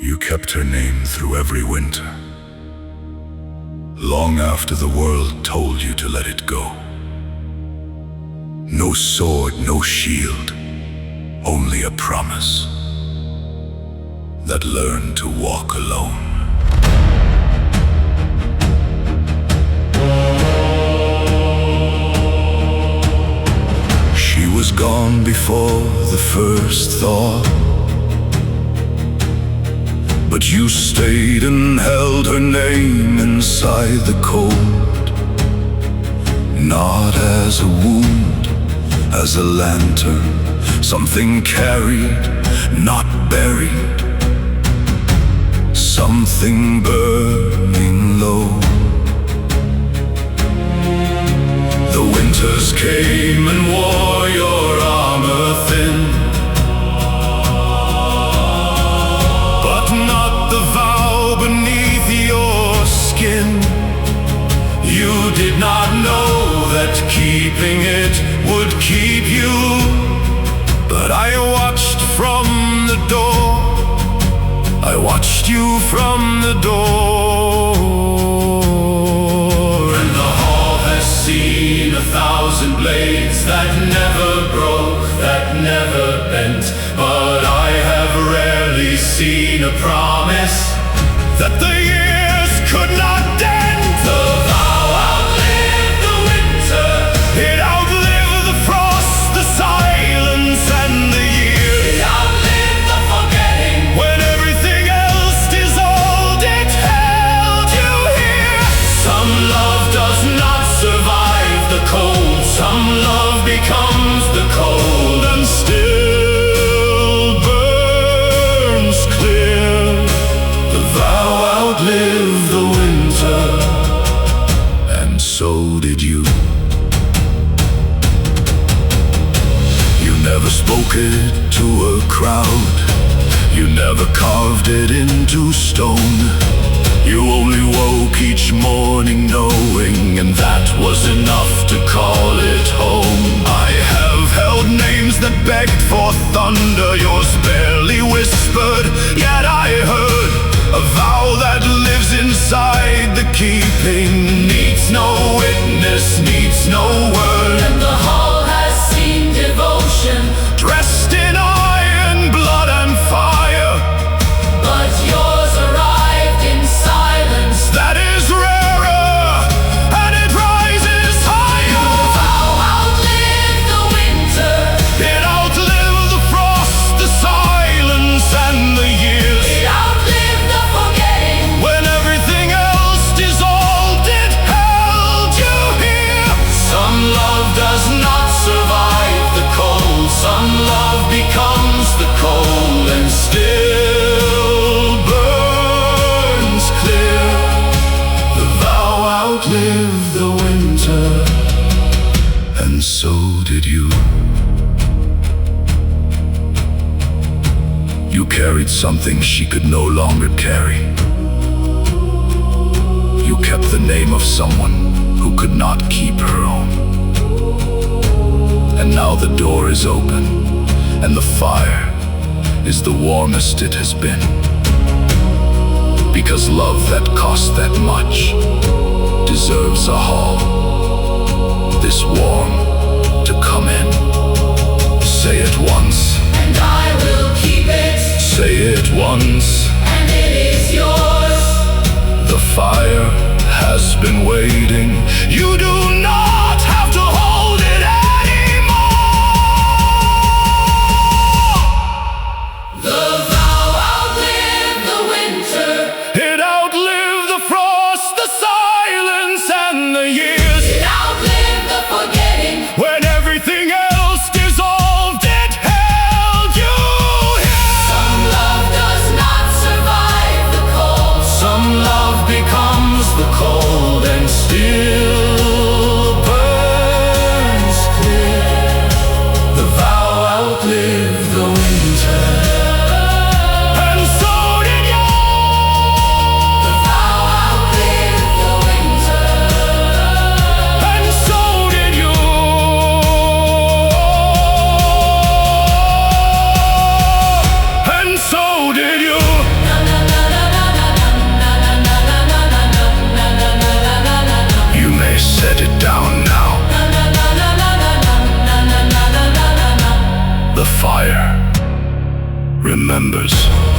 You kept her name through every winter, long after the world told you to let it go. No sword, no shield, only a promise that learned to walk alone. She was gone before the first thought, but you stayed and held her name inside the cold. Not as a wound, as a lantern, something carried, not buried, something burning low. The winters came and wore your armor thin, but not the vow beneath your skin. You did not know that keeping it would keep you, but I watched from the door. I watched you from the door. And the hall has seen 1,000 blades that never broke, that never bent, but I have rarely seen a promise that the years could not dent. The vow outlived the winter, it outlived the frost, the silence and the years. It outlived the forgetting, when everything else dissolved, it held you here. Some love does not survive the cold, some love becomes the cold and still burns clear. The vow outlived the winter, and so did you. You never spoke it to a crowd, you never carved it into stone. You only woke each morning knowing, and that was enough to call it home. I have held names that begged for thunder, yours barely whispered, yet I heard a vow that lives inside the keeping, needs no witness, needs no word. And the hall has seen devotion, Dressed in iron, blood and fire, but yours arrived in silence. that is rarer, and it rises higher. The vow outlived the winter, It outlived the frost, the silence and the years. it outlived the forgetting, When everything else dissolved, it held you here. Some love does not survive the cold, some love becomes the cold and still burns clear. The vow outlived the winter, and so did you. You carried something she could no longer carry. You kept the name of someone who could not keep her own. And now the door is open, and the fire is the warmest it has been. Because love that cost that much deserves a hall this warm to come in. Say it once, and I will keep it, say it once. and it is yours. The fire has been waiting. You do not have to hold it anymore. The vow outlived the winter, It outlived the frost, the silence and the years. it outlived the forgetting, When everything else dissolved, it held you here. some love does not fire remembers.